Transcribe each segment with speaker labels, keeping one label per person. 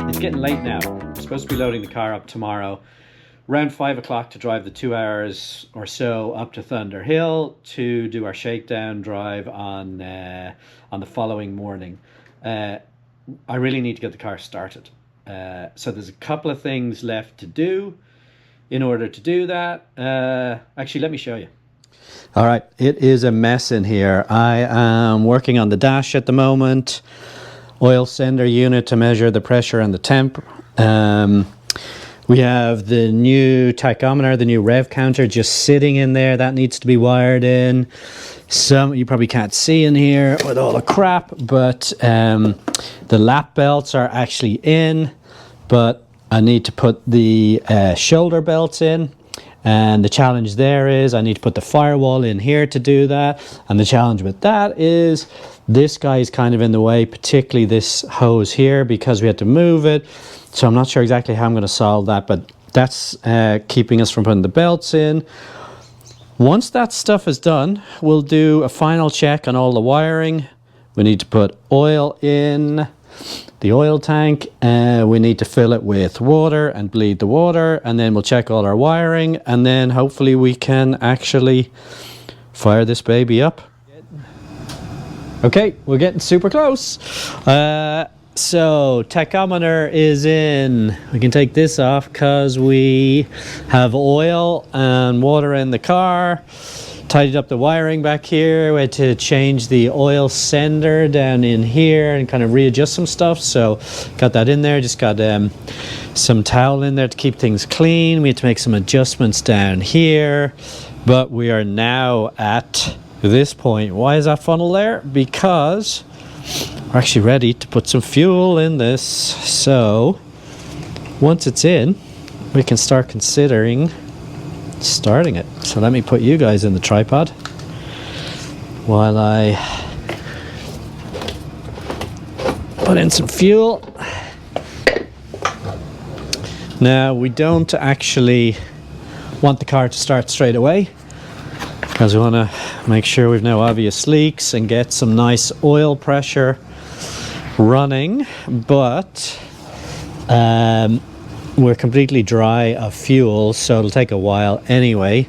Speaker 1: It's getting late now. I'm supposed to be loading the car up tomorrow around 5 o'clock to drive the 2 hours or so up to Thunder Hill to do our shakedown drive on the following morning. I really need to get the car started. So there's a couple of things left to do in order to do that. Actually, let me show you. All right, it is a mess in here. I am working on the dash at the moment. Oil sender unit to measure the pressure and the temp. We have the new tachometer, the new rev counter just sitting in there. That needs to be wired in. Some you probably can't see in here with all the crap, but the lap belts are actually in, but I need to put the shoulder belts in. And the challenge there is I need to put the firewall in here to do that. And the challenge with that is this guy is kind of in the way, particularly this hose here, because we had to move it. So I'm not sure exactly how I'm going to solve that, but that's keeping us from putting the belts in. Once that stuff is done, we'll do a final check on all the wiring. We need to put oil in the oil tank. We need to fill it with water and bleed the water, and then we'll check all our wiring, and then hopefully we can actually fire this baby up. Okay, we're getting super close. So tachometer is in. We can take this off because we have oil and water in the car. Tidied up the wiring back here. We had to change the oil sender down in here and kind of readjust some stuff. So got that in there. Just got some towel in there to keep things clean. We had to make some adjustments down here. But we are now at this point. Why is that funnel there? Because we're actually ready to put some fuel in this. So once it's in, we can start considering starting it. So let me put you guys in the tripod while I put in some fuel. Now we don't actually want the car to start straight away because we want to make sure we've no obvious leaks and get some nice oil pressure running, but we're completely dry of fuel, so it'll take a while anyway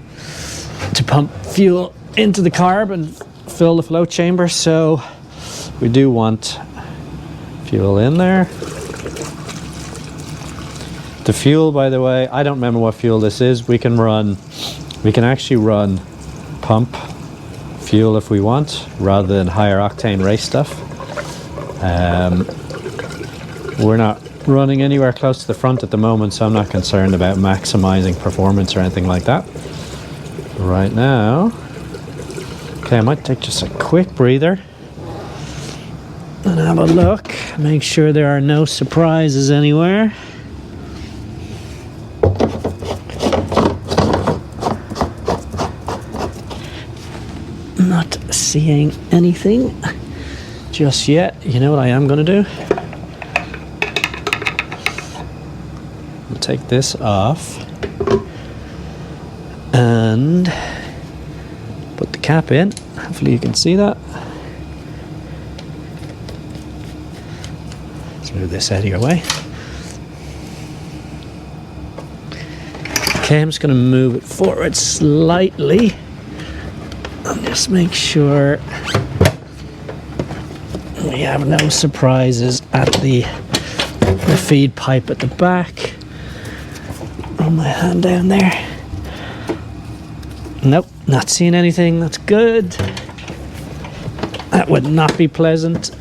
Speaker 1: to pump fuel into the carb and fill the float chamber. So we do want fuel in there. The fuel, by the way, I don't remember what fuel this is. We can actually run pump fuel if we want, rather than higher octane race stuff. We're not running anywhere close to the front at the moment, so I'm not concerned about maximizing performance or anything like that right now. Okay, I might take just a quick breather and have a look, make sure there are no surprises anywhere. Not seeing anything just yet. You know what I am going to do? I'll take this off and put the cap in. Hopefully you can see that. Let's move this out of your way. Okay, I'm just going to move it forward slightly and just make sure we have no surprises at the feed pipe at the back. Run my hand down there. Nope, not seeing anything. That's good. That would not be pleasant.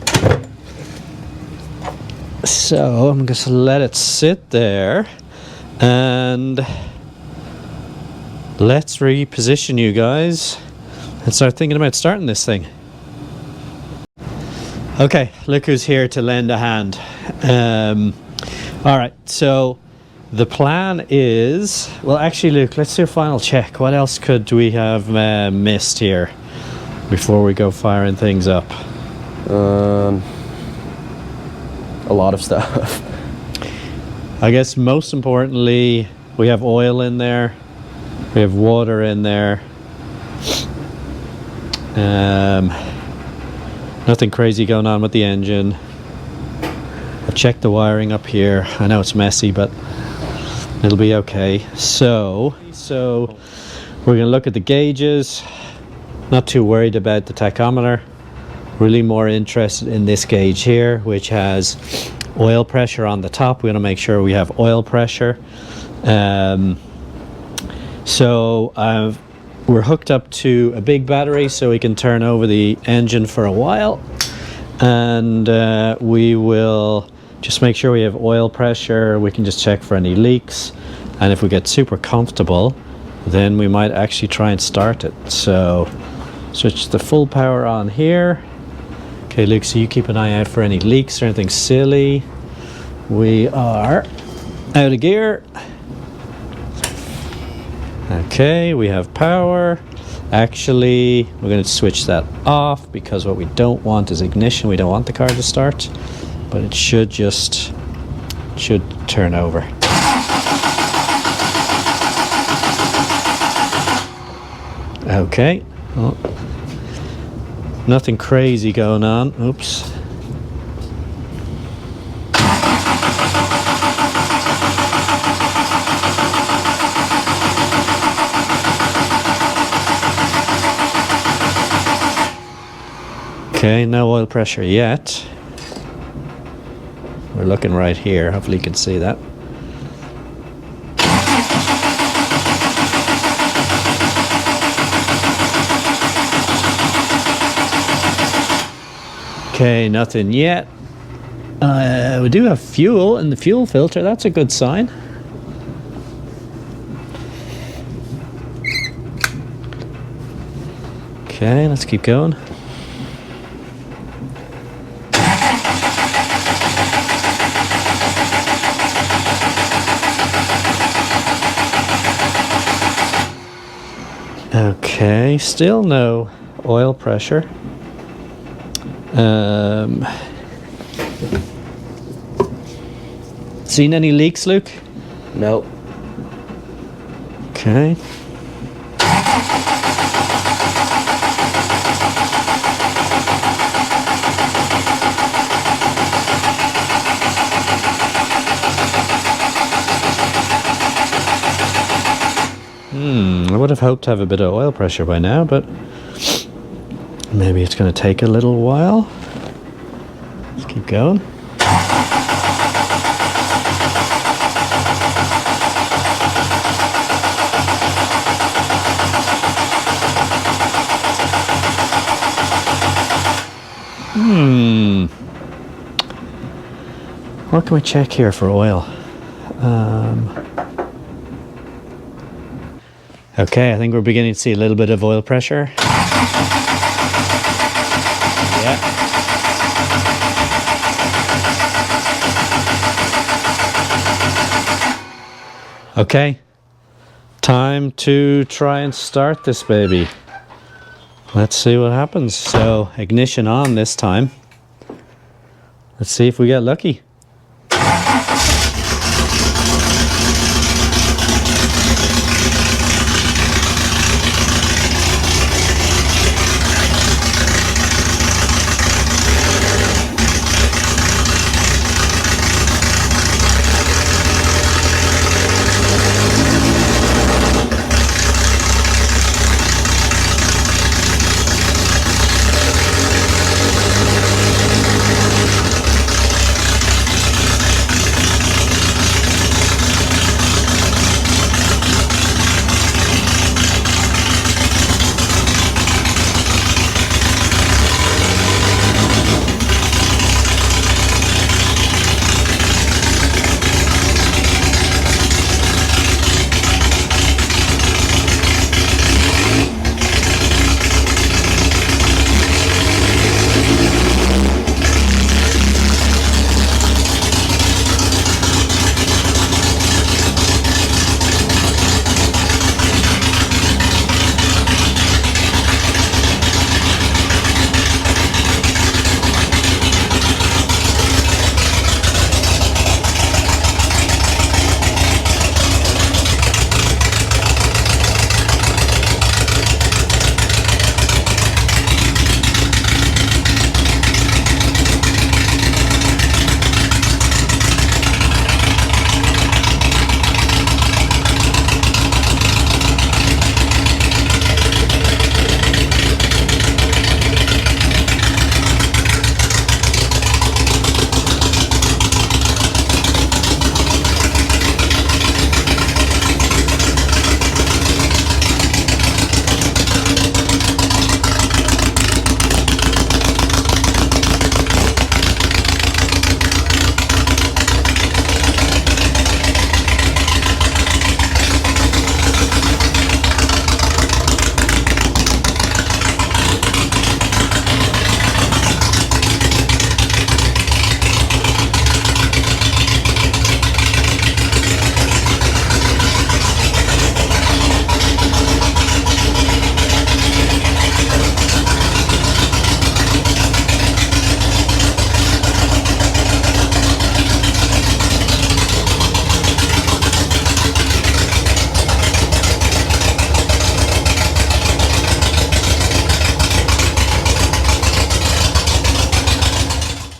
Speaker 1: So I'm just gonna let it sit there and let's reposition you guys and start thinking about starting this thing. Okay, look who's here to lend a hand. All right, so the plan is, well, actually, Luke, let's do a final check. What else could we have missed here before we go firing things up?
Speaker 2: A lot of stuff.
Speaker 1: I guess most importantly, we have oil in there. We have water in there. Nothing crazy going on with the engine. I've checked the wiring up here. I know it's messy, but it'll be okay. So we're gonna look at the gauges. Not too worried about the tachometer. Really more interested in this gauge here, which has oil pressure on the top. We're gonna make sure we have oil pressure. We're hooked up to a big battery so we can turn over the engine for a while, and we will just make sure we have oil pressure. We can just check for any leaks, and if we get super comfortable, then we might actually try and start it. So switch the full power on here. Okay, Luke, so you keep an eye out for any leaks or anything silly. We are out of gear. Okay, we have power. Actually, we're going to switch that off because what we don't want is ignition. We don't want the car to start, but it should turn over. Okay. Oh. Nothing crazy going on. Oops. Okay, no oil pressure yet. We're looking right here. Hopefully you can see that. Okay, nothing yet. We do have fuel in the fuel filter. That's a good sign. Okay, let's keep going. Okay, still no oil pressure. Seen any leaks, Luke?
Speaker 2: Nope.
Speaker 1: Okay. I would have hoped to have a bit of oil pressure by now, but maybe it's going to take a little while. Let's keep going. What can we check here for oil? Okay, I think we're beginning to see a little bit of oil pressure. Yeah. Okay, time to try and start this baby. Let's see what happens. So, ignition on this time. Let's see if we get lucky.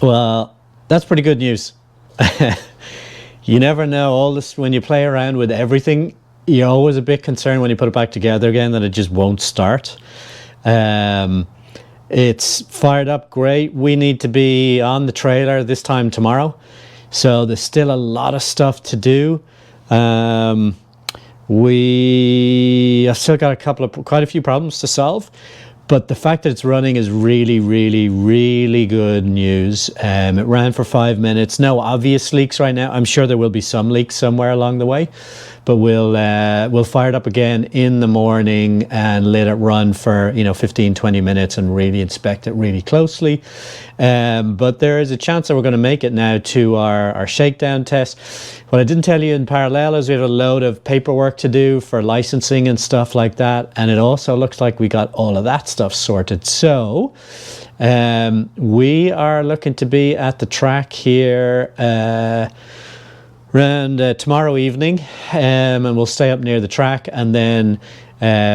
Speaker 1: Well, that's pretty good news. You never know. All this, when you play around with everything, you're always a bit concerned when you put it back together again that it just won't start. It's fired up great. We need to be on the trailer this time tomorrow, so there's still a lot of stuff to do. We have still got quite a few problems to solve, but the fact that it's running is really, really, really good news. It ran for 5 minutes. No obvious leaks right now. I'm sure there will be some leaks somewhere along the way, but we'll fire it up again in the morning and let it run for 15-20 minutes and really inspect it really closely. But there is a chance that we're going to make it now to our shakedown test. What I didn't tell you in parallel is we have a load of paperwork to do for licensing and stuff like that, and it also looks like we got all of that stuff sorted. So we are looking to be at the track here around tomorrow evening, and we'll stay up near the track, and then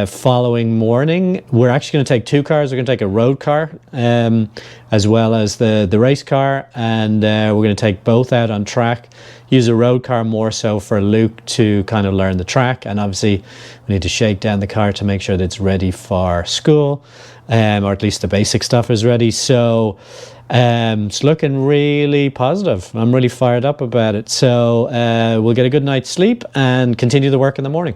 Speaker 1: following morning we're actually going to take two cars. We're going to take a road car as well as the race car, and we're going to take both out on track. Use a road car more so for Luke to kind of learn the track, and obviously we need to shake down the car to make sure that it's ready for school, or at least the basic stuff is ready. So it's looking really positive. I'm really fired up about it. So we'll get a good night's sleep and continue the work in the morning.